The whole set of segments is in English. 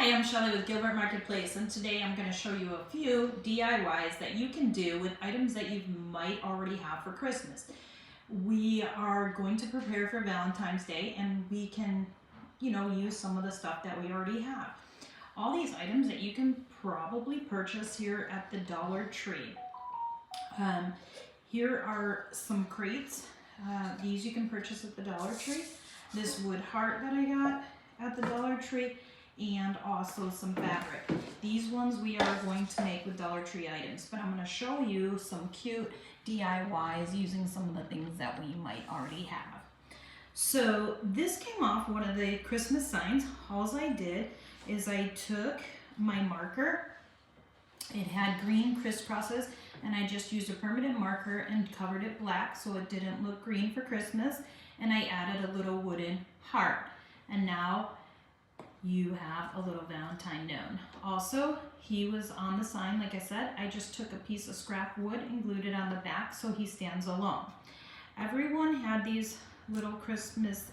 Hi, I'm Shelly with Gilbert Marketplace, and today I'm going to show you a few DIYs that you can do with items that you might already have for Christmas. We are going to prepare for Valentine's Day, and we can, use some of the stuff that we already have. All these items that you can probably purchase here at the Dollar Tree. Here are some crates. These you can purchase at the Dollar Tree. This wood heart that I got at the Dollar Tree, and also some fabric. These ones we are going to make with Dollar Tree items, but I'm going to show you some cute DIYs using some of the things that we might already have. So this came off one of the Christmas signs. All I did is I took my marker. It had green crisscrosses, and I just used a permanent marker and covered it black so it didn't look green for Christmas, and I added a little wooden heart. And now you have a little Valentine known. Also, he was on the sign, like I said. I just took a piece of scrap wood and glued it on the back so he stands alone. Everyone had these little Christmas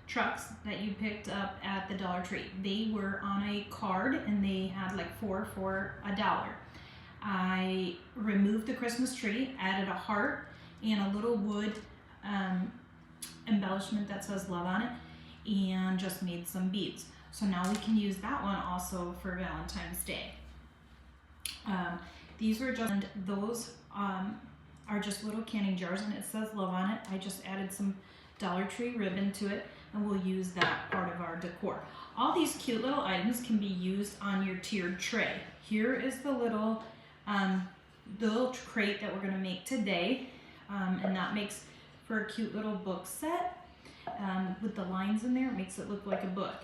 trucks that you picked up at the Dollar Tree. They were on a card and they had like 4 for $1. I removed the Christmas tree, added a heart and a little wood embellishment that says love on it, and just made some beads. So now we can use that one also for Valentine's Day. These were just, and those are just little canning jars, and it says love on it. I just added some Dollar Tree ribbon to it, and we'll use that part of our decor. All these cute little items can be used on your tiered tray. Here is the little crate that we're gonna make today, and that makes for a cute little book set. With the lines in there, it makes it look like a book.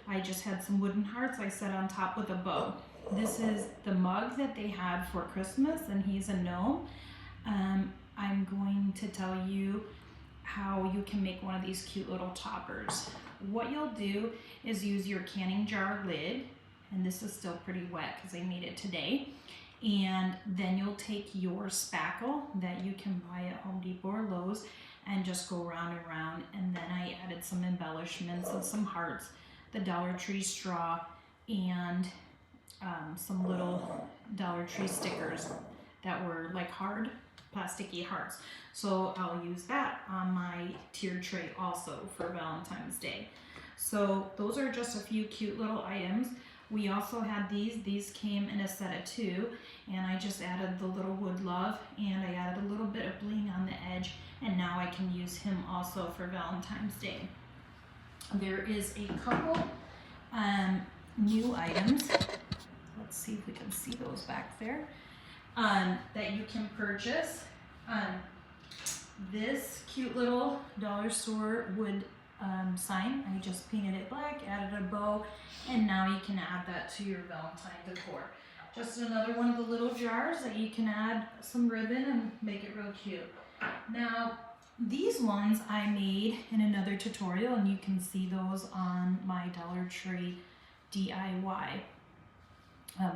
I just had some wooden hearts I set on top with a bow. This is the mug that they had for Christmas, and he's a gnome. I'm going to tell you how you can make one of these cute little toppers. What you'll do is use your canning jar lid, and this is still pretty wet because I made it today. And then you'll take your spackle that you can buy at Home Depot or Lowe's and just go round and round. And then I added some embellishments and some hearts, the Dollar Tree straw, and some little Dollar Tree stickers that were like hard plasticky hearts. So I'll use that on my tiered tray also for Valentine's Day. So those are just a few cute little items. We also had these came in a set of 2, and I just added the little wood love, and I added a little bit of bling on the edge, and now I can use him also for Valentine's Day. There is a couple new items. Let's see if we can see those back there, that you can purchase. This cute little dollar store wood sign, I just painted it black, added a bow, and now you can add that to your Valentine decor. Just another one of the little jars that you can add some ribbon and make it real cute. Now, these ones I made in another tutorial, and you can see those on my Dollar Tree DIY.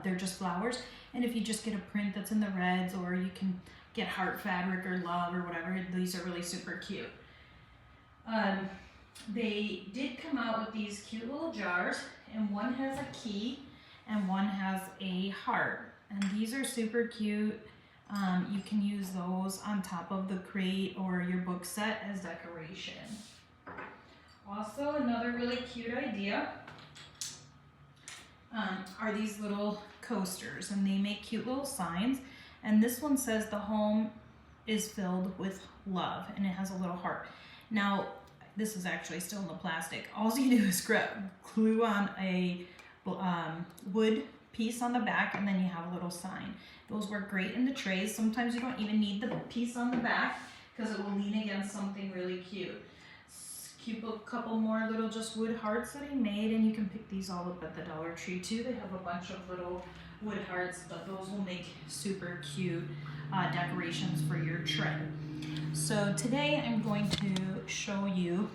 They're just flowers, and if you just get a print that's in the reds, or you can get heart fabric or love or whatever, these are really super cute. They did come out with these cute little jars, and one has a key and one has a heart, and these are super cute. You can use those on top of the crate or your book set as decoration. Also, another really cute idea are these little coasters, and they make cute little signs, and this one says the home is filled with love, and it has a little heart. Now, this is actually still in the plastic. All you do is glue on a wood piece on the back, and then you have a little sign. Those work great in the trays. Sometimes you don't even need the piece on the back because it will lean against something really cute. Keep a couple more little just wood hearts that I made, and you can pick these all up at the Dollar Tree too. They have a bunch of little wood hearts, but those will make super cute decorations for your tray. So today I'm going to show you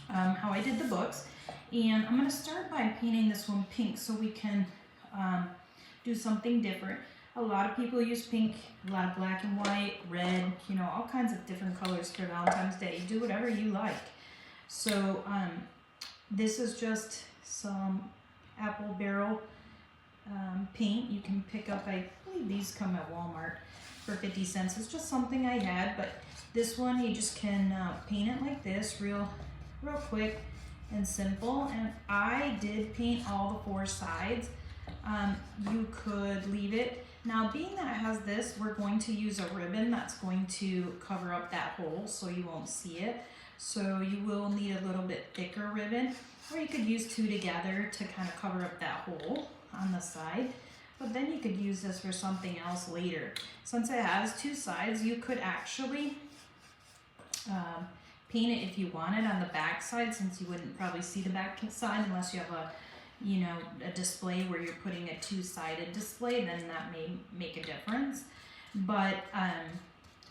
how I did the books, and I'm going to start by painting this one pink so we can do something different. A lot of people use pink, a lot of black and white, red, all kinds of different colors for Valentine's Day. Do whatever you like. So this is just some apple barrel paint. You can pick up, I believe these come at Walmart for 50 cents. It's just something I had, but this one you just can paint it like this, real quick and simple. And I did paint all the 4 sides. You could leave it. Now, being that it has this, we're going to use a ribbon that's going to cover up that hole so you won't see it. So you will need a little bit thicker ribbon, or you could use 2 together to kind of cover up that hole on the side. But then you could use this for something else later. Since it has 2 sides, you could actually paint it if you wanted on the back side, since you wouldn't probably see the back side unless you have a display where you're putting a 2-sided display, then that may make a difference. But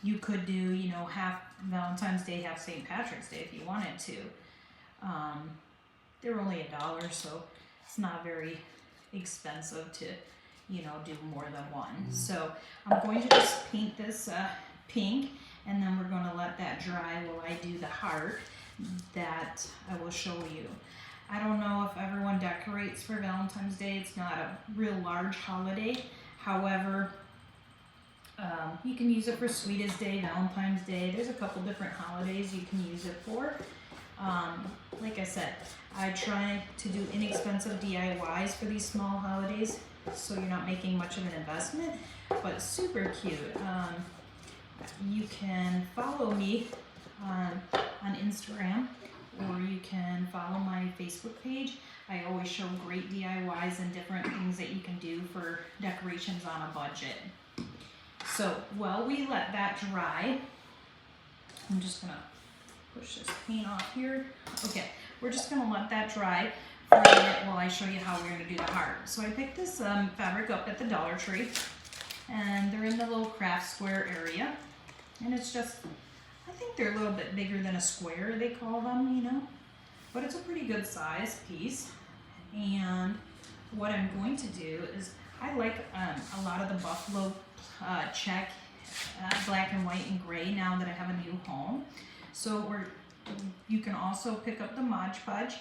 you could do, half Valentine's Day, half St. Patrick's Day if you wanted to. They're only $1, so it's not very expensive to, do more than one. So I'm going to just paint this pink, and then we're going to let that dry while I do the heart that I will show you. I don't know if everyone decorates for Valentine's Day. It's not a real large holiday. However, you can use it for Sweetest Day, Valentine's Day. There's a couple different holidays you can use it for. Like I said, I try to do inexpensive DIYs for these small holidays, so you're not making much of an investment, but super cute. You can follow me on Instagram, or you can follow my Facebook page. I always show great DIYs and different things that you can do for decorations on a budget. So while we let that dry, I'm just gonna push this paint off here. Okay, we're just gonna let that dry for a minute while I show you how we're gonna do the heart. So I picked this fabric up at the Dollar Tree, and they're in the little craft square area. And it's just, I think they're a little bit bigger than a square, they call them, but it's a pretty good size piece. And what I'm going to do is, I like a lot of the buffalo check, black and white and gray now that I have a new home. So you can also pick up the Mod Podge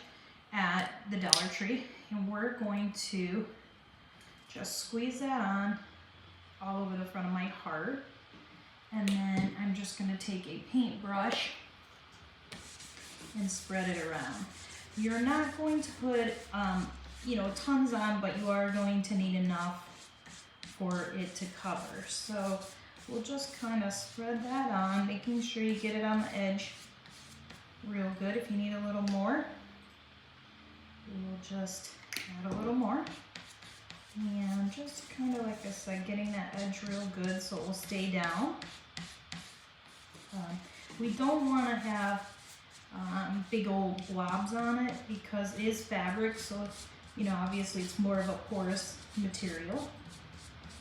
at the Dollar Tree, and we're going to just squeeze that on all over the front of my heart. And then I'm just going to take a paintbrush and spread it around. You're not going to put, tons on, but you are going to need enough for it to cover. So we'll just kind of spread that on, making sure you get it on the edge real good. If you need a little more, we'll just add a little more. And just kind of, like I said, getting that edge real good so it will stay down. We don't want to have big old blobs on it because it is fabric, so obviously it's more of a porous material.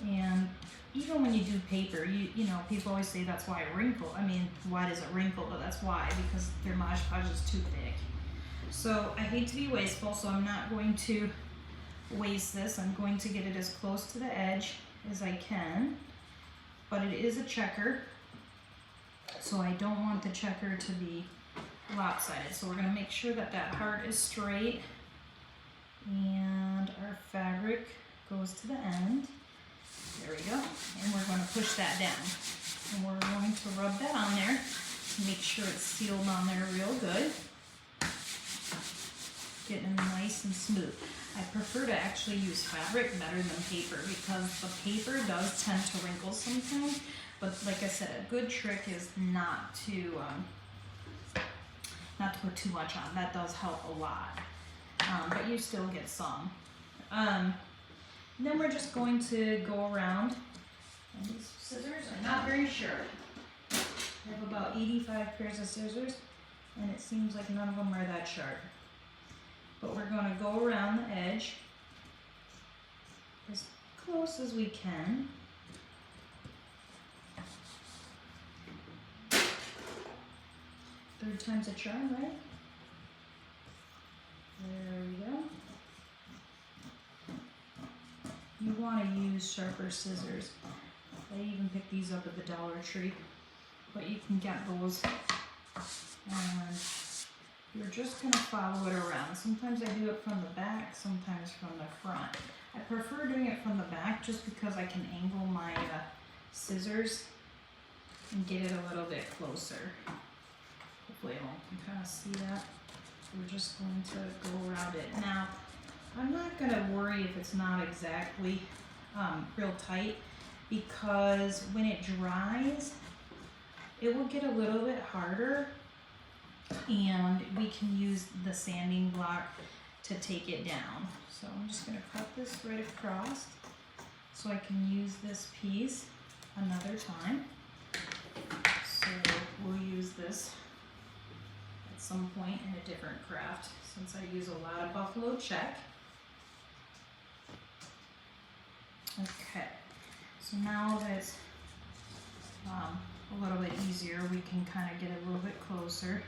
And even when you do paper, people always say that's why it wrinkles. I mean, why does it wrinkle? But that's why, because their Mod Podge is too thick. So I hate to be wasteful, so I'm not going to waste this. I'm going to get it as close to the edge as I can, but it is a checker, so I don't want the checker to be lopsided. So we're going to make sure that that heart is straight, and our fabric goes to the end. There we go. And we're going to push that down, and we're going to rub that on there to make sure it's sealed on there real good, getting it nice and smooth. I prefer to actually use fabric better than paper, because the paper does tend to wrinkle sometimes. But like I said, a good trick is not to put too much on. That does help a lot, but you still get some. Then we're just going to go around. And these scissors, I'm not very sure. I have about 85 pairs of scissors, and it seems like none of them are that sharp. But we're going to go around the edge as close as we can. Third time's a charm, right? There we go. You want to use sharper scissors. I even picked these up at the Dollar Tree, but you can get those and You're just gonna follow it around. Sometimes I do it from the back, sometimes from the front. I prefer doing it from the back just because I can angle my scissors and get it a little bit closer. Hopefully everyone can kind of see that. We're just going to go around it. Now, I'm not gonna worry if it's not exactly real tight, because when it dries, it will get a little bit harder, and we can use the sanding block to take it down. So I'm just gonna cut this right across so I can use this piece another time. So we'll use this at some point in a different craft, since I use a lot of buffalo check. Okay, so now that it's a little bit easier, we can kind of get a little bit closer.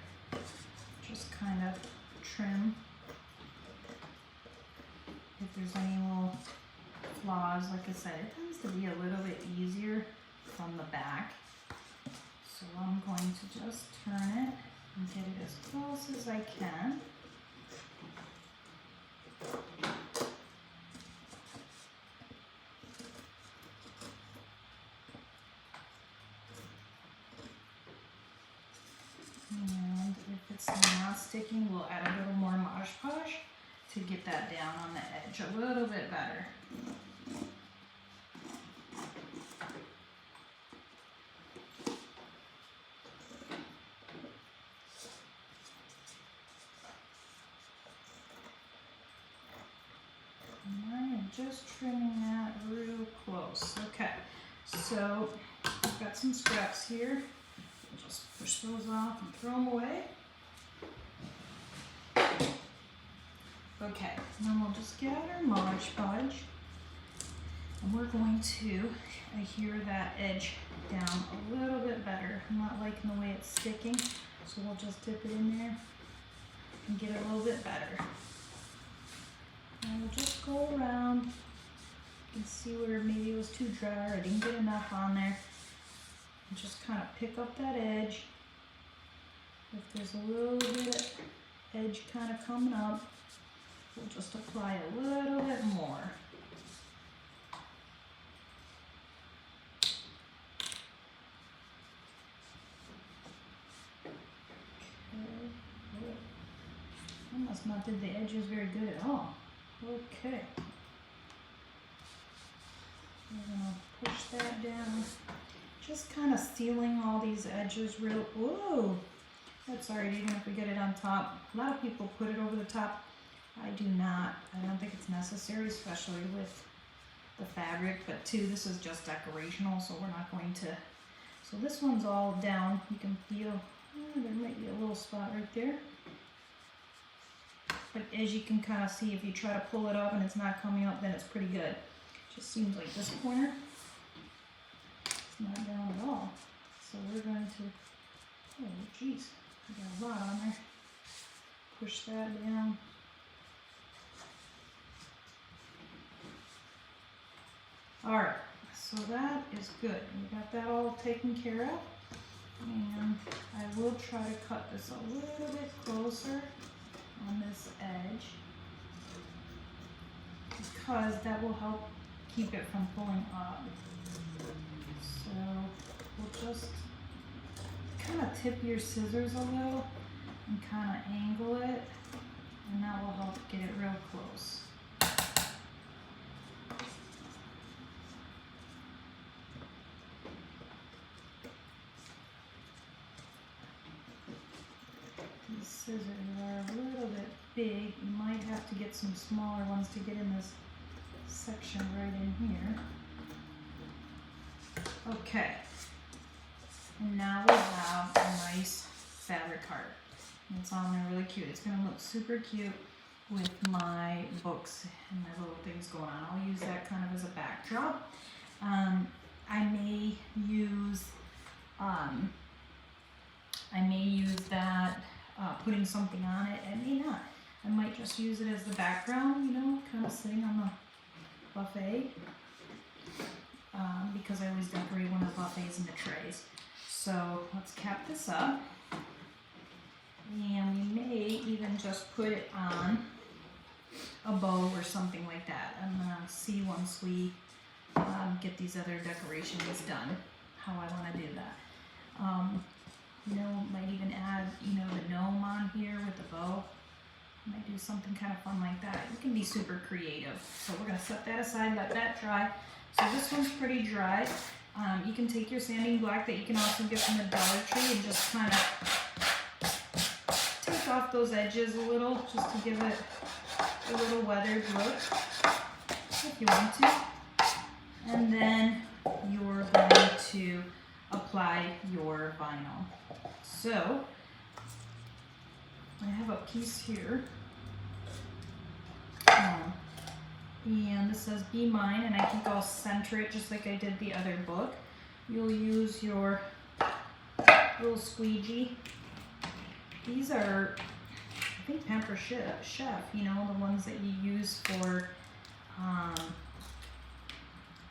Just kind of trim if there's any little flaws. Like I said, it tends to be a little bit easier from the back. So I'm going to just turn it and get it as close as I can. And if it's not sticking, we'll add a little more Mod Podge to get that down on the edge a little bit better. And I am just trimming that real close. Okay, so I've got some scraps here. Just push those off and throw them away. Okay, and then we'll just get out our Mod Podge, and we're going to adhere that edge down a little bit better. I'm not liking the way it's sticking, so we'll just dip it in there and get it a little bit better. And we'll just go around. You can see where maybe it was too dry or I didn't get enough on there. And just kind of pick up that edge. If there's a little bit of edge kind of coming up, we'll just apply a little bit more. Okay. I must not did the edges very good at all. Okay. We're gonna push that down. Just kind of sealing all these edges real, whoa, that's alright, even if we get it on top. A lot of people put it over the top. I do not. I don't think it's necessary, especially with the fabric, but too, this is just decorational, so we're not going to. So this one's all down. You can feel, there might be a little spot right there. But as you can kind of see, if you try to pull it up and it's not coming up, then it's pretty good. Just seems like this corner, not down at all. So we're going to, oh geez, I got a lot on there. Push that down. Alright, so that is good. We got that all taken care of. And I will try to cut this a little bit closer on this edge, because that will help keep it from pulling up. So we'll just kind of tip your scissors a little and kind of angle it, and that will help get it real close. These scissors are a little bit big. You might have to get some smaller ones to get in this section right in here. Okay, and now we have a nice fabric heart. And it's on there really cute. It's going to look super cute with my books and my little things going on. I'll use that kind of as a backdrop. I may use that putting something on it. I may not. I might just use it as the background, you know, kind of sitting on the buffet. Because I always decorate one of the buffets and the trays. So let's cap this up. And we may even just put it on a bow or something like that. I'm gonna see once we get these other decorations done how I want to do that. You know, might even add, you know, the gnome on here with the bow. Might do something kind of fun like that. You can be super creative. So we're gonna set that aside, let that dry. So this one's pretty dry. You can take your sanding block that you can also get from the Dollar Tree and just kind of take off those edges a little, just to give it a little weathered look, if you want to. And then you're going to apply your vinyl. So I have a piece here, and this says "Be Mine," and I think I'll center it just like I did the other book. You'll use your little squeegee. These are, I think, Pamper Chef, you know, the ones that you use for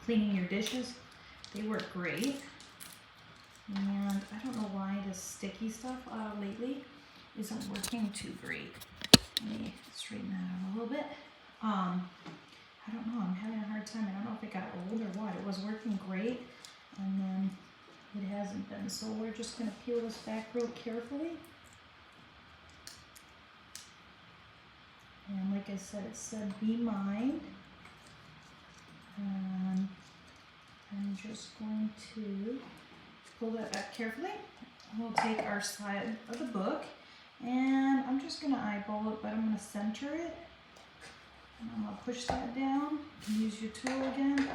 cleaning your dishes. They work great. And I don't know why this sticky stuff lately isn't working too great. Let me straighten that out a little bit. I don't know, I'm having a hard time. I don't know if it got old or what. It was working great, and then it hasn't been. So we're just gonna peel this back real carefully. And like I said, it said "Be Mine." And I'm just going to pull that back carefully. We'll take our side of the book, and I'm just gonna eyeball it, but I'm gonna center it. And I'm gonna push that down, use your tool again,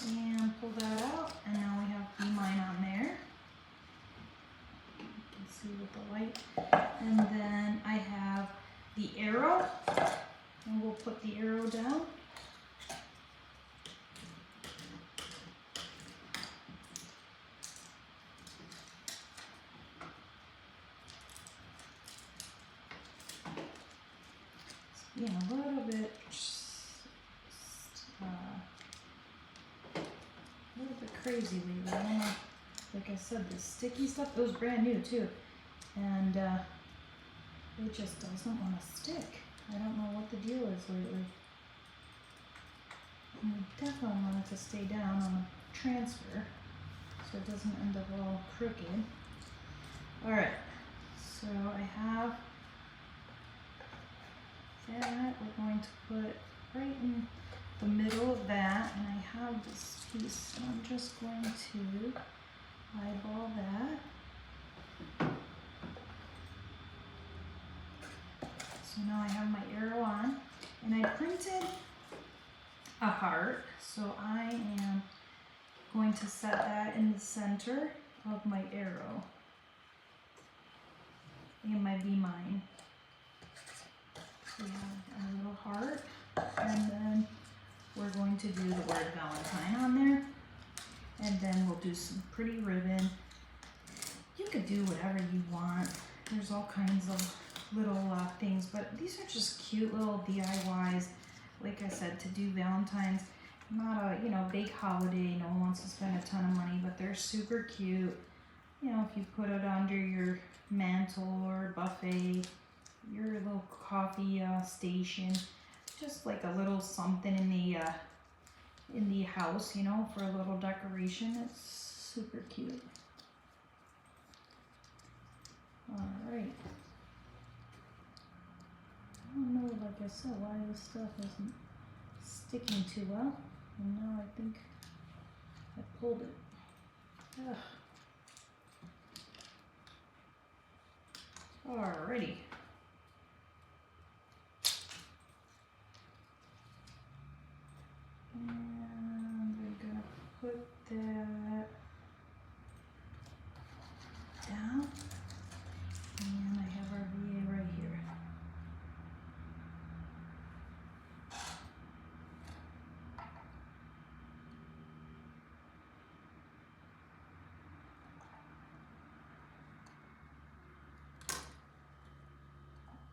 and pull that out. And now we have "Be Mine" on there. You can see with the light. And then I have the arrow, and we'll put the arrow down. Yeah, a little bit crazy lately. I don't know, like I said, the sticky stuff, it was brand new too, and it just doesn't want to stick. I don't know what the deal is lately. And we definitely want it to stay down on the transfer so it doesn't end up all crooked. Alright, so I have that. We're going to put right in the middle of that, and I have this piece, so I'm just going to eyeball that. So now I have my arrow on, and I printed a heart, so I am going to set that in the center of my arrow and my "Be Mine." We have a little heart, and then we're going to do the word Valentine on there, and then we'll do some pretty ribbon. You could do whatever you want. There's all kinds of little things, but these are just cute little DIYs. Like I said, to do Valentine's, not a big holiday. No one wants to spend a ton of money, but they're super cute. You know, if you put it under your mantle or buffet, your little coffee station, just like a little something in the house, you know, for a little decoration. It's super cute. All right. I don't know, like I said, why this stuff isn't sticking too well, and now I think I pulled it. Ugh. Alrighty. And we're gonna put that down, and I have our VA right here.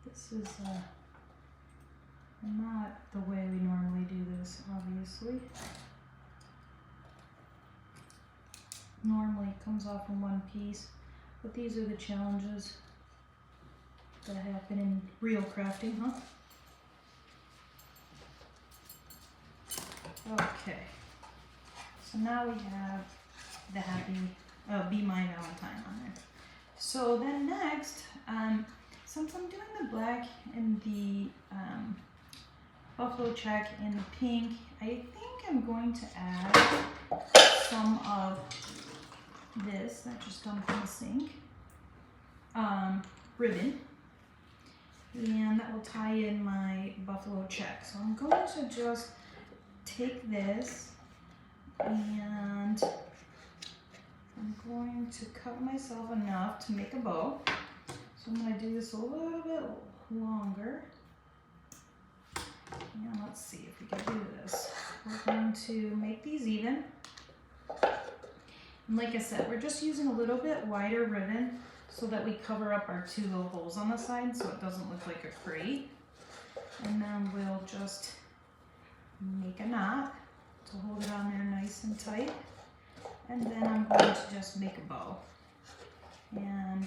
This is not the way we normally do this, obviously. Normally it comes off in one piece, but these are the challenges that happen in real crafting, huh? Okay, so now we have the happy, Be My Valentine on there. So then next, since I'm doing the black and the buffalo check and the pink, I think I'm going to add some of this that just dumped in the sink, ribbon, and that will tie in my buffalo check. So I'm going to just take this and I'm going to cut myself enough to make a bow. So I'm going to do this a little bit longer. And let's see if we can do this. We're going to make these even. And like I said, we're just using a little bit wider ribbon so that we cover up our two little holes on the side so it doesn't look like a crate. And then we'll just make a knot to hold it on there nice and tight. And then I'm going to just make a bow. And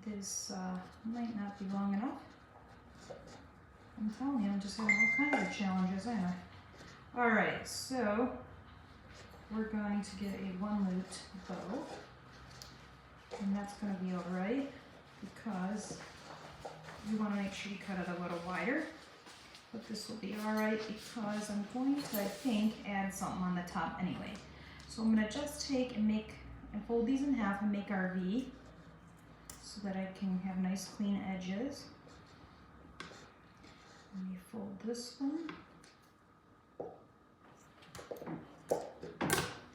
this might not be long enough. I'm telling you, I'm just having all kinds of challenges, ain't I? Alright, so we're going to get a 1-loop bow. And that's going to be alright because you want to make sure you cut it a little wider. But this will be alright because I'm going to, I think, add something on the top anyway. So I'm going to just take and fold these in half and make our V so that I can have nice clean edges. Let me fold this one.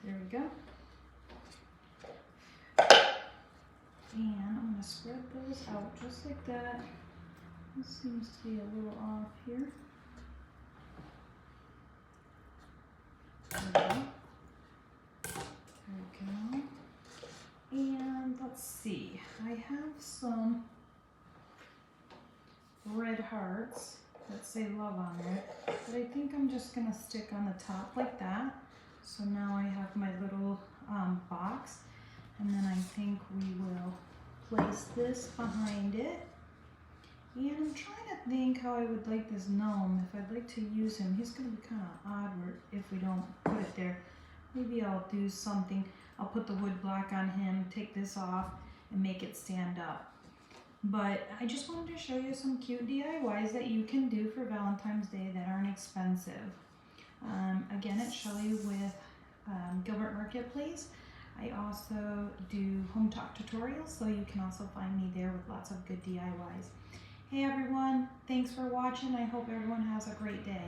There we go. And I'm going to spread those out just like that. This seems to be a little off here. There we go. There we go. And let's see, I have some red hearts that say love on there, but I think I'm just going to stick on the top like that. So now I have my little box, and then I think we will place this behind it. And I'm trying to think how I would like this gnome, if I'd like to use him. He's going to be kind of odd if we don't put it there. Maybe I'll do something. I'll put the wood block on him, take this off, and make it stand up. But I just wanted to show you some cute DIYs that you can do for Valentine's Day that aren't expensive. Again, it's Shelly with Gilbert Marketplace. I also do home talk tutorials, so you can also find me there with lots of good DIYs. Hey everyone, thanks for watching. I hope everyone has a great day.